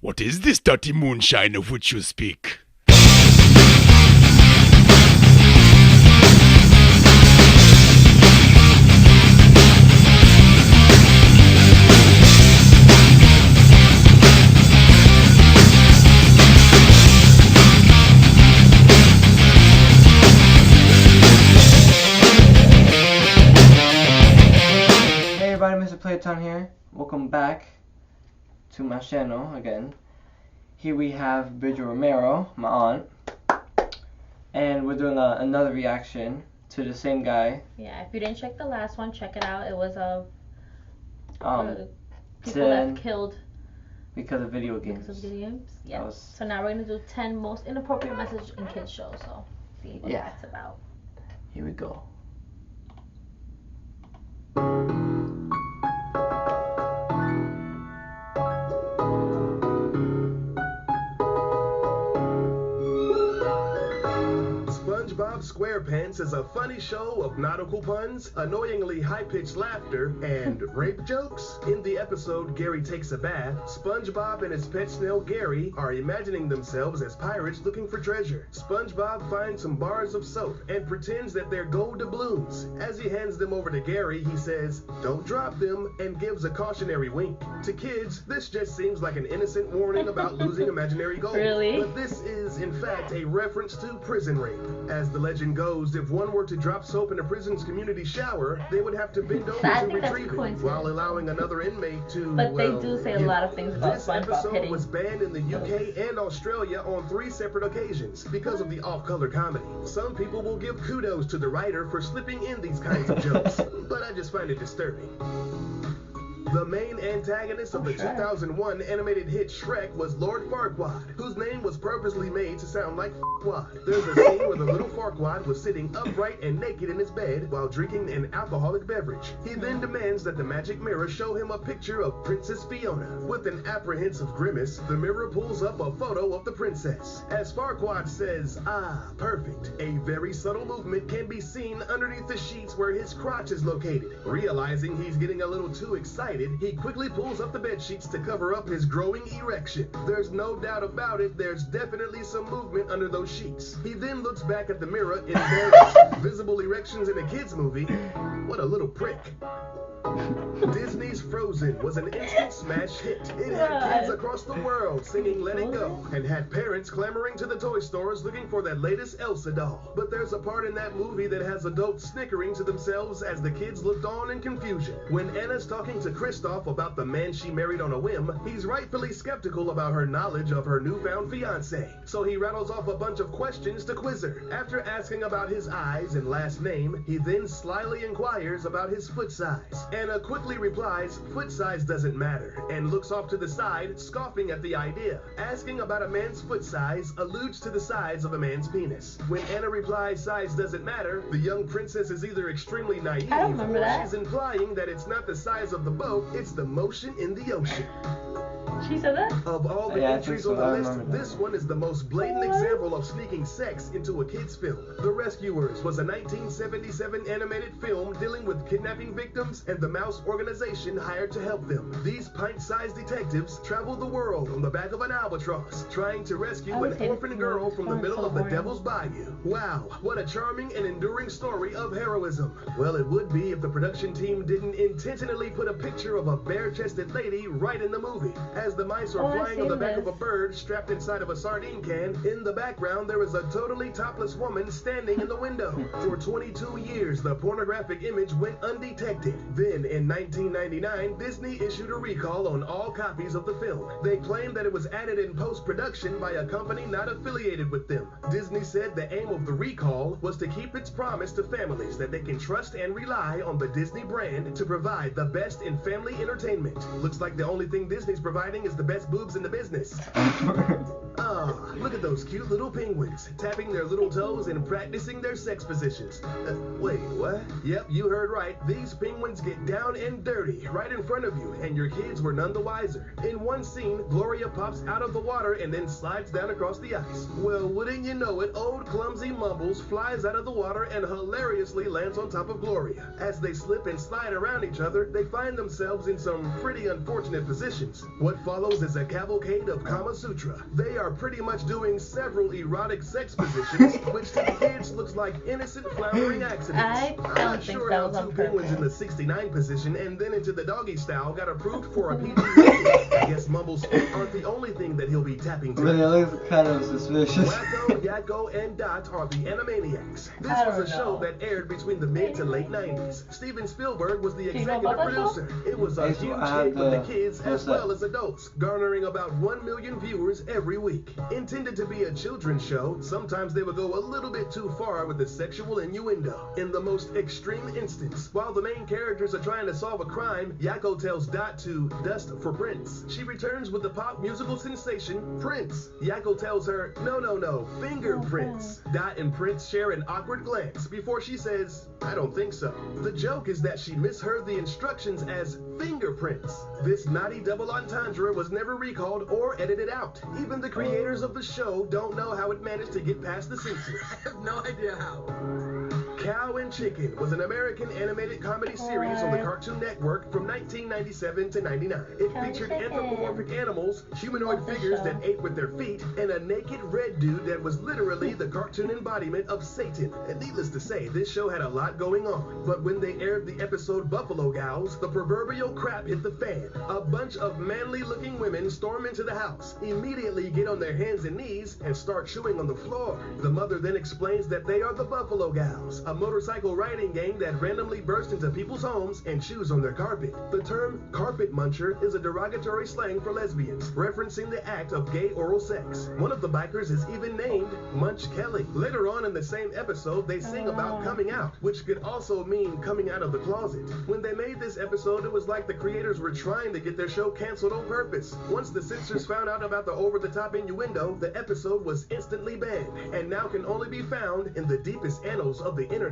What is this dirty moonshine of which you speak? Hey everybody, Mr. Playtown here. Welcome back to my channel again. Here we have Bridget Romero, my aunt, and we're doing another reaction to the same guy. Yeah, if you didn't check the last one, check it out. It was people 10 that killed because of video games. because of video games. Yeah. Was... So now we're gonna do 10 most inappropriate messages in kids shows. So see what that's about. Here we go. SpongeBob SquarePants is a funny show of nautical puns, annoyingly high-pitched laughter, and rape jokes. In the episode Gary Takes a Bath, SpongeBob and his pet snail Gary are imagining themselves as pirates looking for treasure. SpongeBob finds some bars of soap and pretends that they're gold doubloons. As he hands them over to Gary, he says, "Don't drop them," and gives a cautionary wink. To kids, this just seems like an innocent warning about losing imaginary gold. Really? But this is, in fact, a reference to prison rape. As the legend goes, if one were to drop soap in a prison's community shower, they would have to bend over I to think that's retrieve it, coincidence. while allowing another inmate to, But they well, do say a you lot know. of things about This SpongeBob episode hitting. was banned in the UK and Australia on 3 separate occasions because of the off-color comedy. Some people will give kudos to the writer for slipping in these kinds of jokes, but I just find it disturbing. The main antagonist of the 2001 animated hit Shrek was Lord Farquaad, whose name was purposely made to sound like Farquaad. There's a scene where the little Farquaad was sitting upright and naked in his bed while drinking an alcoholic beverage. He then demands that the magic mirror show him a picture of Princess Fiona. With an apprehensive grimace, the mirror pulls up a photo of the princess. As Farquaad says, "Ah, perfect," a very subtle movement can be seen underneath the sheets where his crotch is located. Realizing he's getting a little too excited, he quickly pulls up the bed sheets to cover up his growing erection. There's no doubt about it, there's definitely some movement under those sheets. He then looks back at the mirror, embarrassed. Visible erections in a kid's movie? What a little prick. Disney's Frozen was an instant smash hit. It had kids across the world singing Let It Go, and had parents clamoring to the toy stores looking for that latest Elsa doll. But there's a part in that movie that has adults snickering to themselves as the kids looked on in confusion. When Anna's talking to Kristoff about the man she married on a whim, he's rightfully skeptical about her knowledge of her newfound fiancé. So he rattles off a bunch of questions to quiz her. After asking about his eyes and last name, he then slyly inquires about his foot size. Anna quickly replies, "Foot size doesn't matter," and looks off to the side, scoffing at the idea. Asking about a man's foot size alludes to the size of a man's penis. When Anna replies size doesn't matter, the young princess is either extremely naive I remember or that. she's implying that it's not the size of the boat, it's the motion in the ocean. She said that? Of all the Yeah, I entries think so. on I the list, remember that. this one is the most blatant example of sneaking sex into a kid's film. The Rescuers was a 1977 animated film dealing with kidnapping victims and the mouse organization hired to help them. These pint-sized detectives travel the world on the back of an albatross, trying to rescue I would an hate orphan it. girl from the Sounds middle so of the horrible. Devil's Bayou. Wow, what a charming and enduring story of heroism. Well, it would be if the production team didn't intentionally put a picture of a bare-chested lady right in the movie. As the mice are flying on the back of a bird strapped inside of a sardine can, in the background there is a totally topless woman standing in the window. For 22 years, the pornographic image went undetected. Then, in 1999, Disney issued a recall on all copies of the film. They claimed that it was added in post-production by a company not affiliated with them. Disney said the aim of the recall was to keep its promise to families that they can trust and rely on the Disney brand to provide the best in family entertainment. Looks like the only thing Disney's providing is the best boobs in the business. Ah, look at those cute little penguins, tapping their little toes and practicing their sex positions. Wait, what? Yep, you heard right. These penguins get down and dirty right in front of you, and your kids were none the wiser. In one scene, Gloria pops out of the water and then slides down across the ice. Well, wouldn't you know it, old clumsy Mumbles flies out of the water and hilariously lands on top of Gloria. As they slip and slide around each other, they find themselves in some pretty unfortunate positions. What follows is a cavalcade of Kama Sutra. They are pretty much doing several erotic sex positions, which to the kids looks like innocent floundering accidents. I'm not sure how two penguins in the 69 position and then into the doggy style got approved for a PG rating. I guess Mumble's feet aren't the only thing that he'll be tapping to. But it looks kind of suspicious. Wacko, Yakko, and Dot are the Animaniacs. This was a show that aired between the mid to late 90s. Steven Spielberg was the executive producer. It was a huge hit with the kids as well as adults, garnering about 1 million viewers every week. Intended to be a children's show, sometimes they would go a little bit too far with the sexual innuendo. In the most extreme instance, while the main characters are trying to solve a crime, Yakko tells Dot to dust for Prince. She returns with the pop musical sensation, Prince. Yakko tells her, no, fingerprints. Dot and Prince share an awkward glance before she says, I don't think so. The joke is that she misheard the instructions as fingerprints. This naughty double entendre was never recalled or edited out. Even the creators of the show don't know how it managed to get past the censors. I have no idea how. Cow and Chicken was an American animated comedy series on the Cartoon Network from 1997 to 99. It featured anthropomorphic animals, humanoid figures that ate with their feet, and a naked red dude that was literally the cartoon embodiment of Satan. And needless to say, this show had a lot going on. But when they aired the episode Buffalo Gals, the proverbial crap hit the fan. A bunch of manly-looking women storm into the house, immediately get on their hands and knees, and start chewing on the floor. The mother then explains that they are the Buffalo Gals, a motorcycle riding gang that randomly burst into people's homes and chews on their carpet. The term carpet muncher is a derogatory slang for lesbians, referencing the act of gay oral sex. One of the bikers is even named Munch Kelly. Later on in the same episode, they sing about coming out, which could also mean coming out of the closet. When they made this episode, it was like the creators were trying to get their show canceled on purpose. Once the censors found out about the over-the-top innuendo, the episode was instantly banned, and now can only be found in the deepest annals of the internet.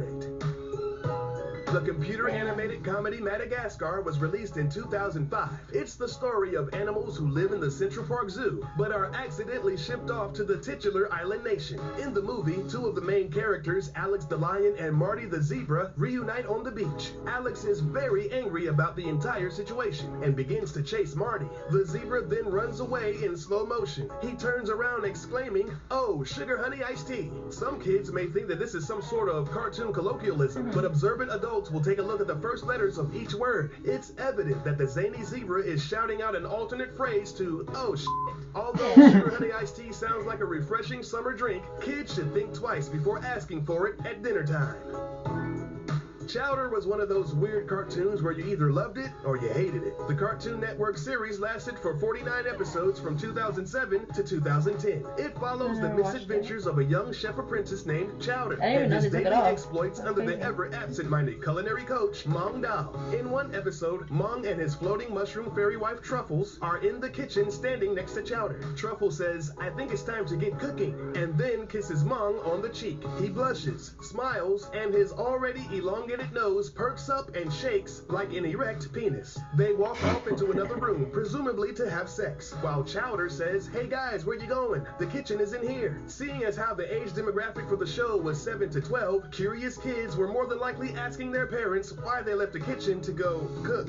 The computer animated comedy Madagascar was released in 2005. It's the story of animals who live in the Central Park Zoo, but are accidentally shipped off to the titular island nation. In the movie, two of the main characters, Alex the lion and Marty the zebra, reunite on the beach. Alex is very angry about the entire situation and begins to chase Marty. The zebra then runs away in slow motion. He turns around exclaiming, "Oh, sugar honey iced tea." Some kids may think that this is some sort of cartoon colloquialism, but observant adults will take a look at the first letters of each word. It's evident that the zany zebra is shouting out an alternate phrase to "oh shit." Although sugar honey iced tea sounds like a refreshing summer drink, kids should think twice before asking for it at dinner time. Chowder was one of those weird cartoons where you either loved it or you hated it. The Cartoon Network series lasted for 49 episodes from 2007 to 2010. It follows the misadventures of a young chef apprentice named Chowder and his daily exploits under the ever-absent-minded culinary coach, Mong Dao. In one episode, Mong and his floating mushroom fairy wife Truffles are in the kitchen standing next to Chowder. Truffles says, "I think it's time to get cooking," and then kisses Mong on the cheek. He blushes, smiles, and his already elongated nose perks up and shakes like an erect penis. They walk off into another room, presumably to have sex, while Chowder says, "Hey guys, where you going? The kitchen is in here." Seeing as how the age demographic for the show was 7 to 12, curious kids were more than likely asking their parents why they left the kitchen to go cook.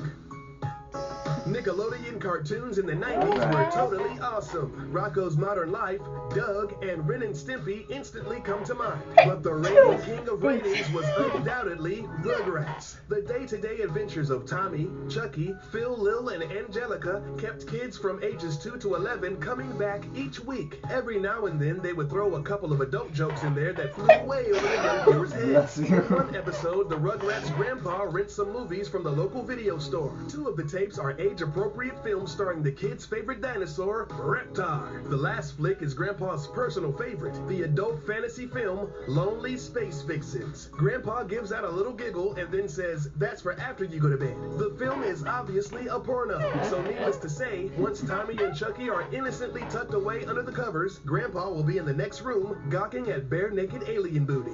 Nickelodeon cartoons in the 90s were totally awesome. Rocko's Modern Life, Doug, and Ren and Stimpy instantly come to mind. But the reigning king of ratings was undoubtedly Rugrats. The day-to-day adventures of Tommy, Chucky, Phil, Lil, and Angelica kept kids from ages 2 to 11 coming back each week. Every now and then, they would throw a couple of adult jokes in there that flew way over the young viewers' heads. In one episode, the Rugrats' grandpa rents some movies from the local video store. Two of the tapes are age-appropriate films starring the kids' favorite dinosaur, Reptar. The last flick is Grandpa's personal favorite, the adult fantasy film, Lonely Space Vixens. Grandpa gives out a little giggle and then says, "That's for after you go to bed." The film is obviously a porno, so needless to say, once Tommy and Chucky are innocently tucked away under the covers, Grandpa will be in the next room, gawking at bare-naked alien booty.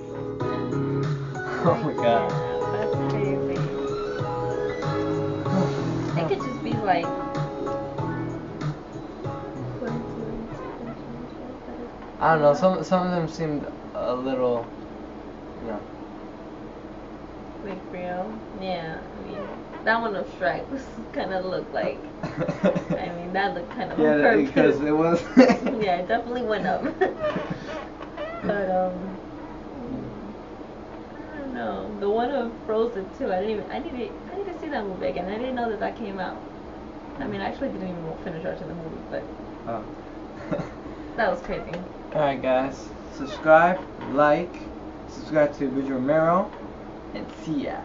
Oh my god. That's crazy. It could just be like. I don't know, some of them seemed a little, you know. Like real? Yeah, I mean. That one of Shrek kind of looked like. I mean, that looked kind of on Yeah, purpose. because it was. Yeah, it definitely went up. But I don't know. The one of Frozen too. I need to see that movie again. I didn't know that came out. I mean, I actually didn't even finish watching the movie, but Oh. that was crazy. Alright, guys. Subscribe, like, subscribe to Bridget Romero, and see ya.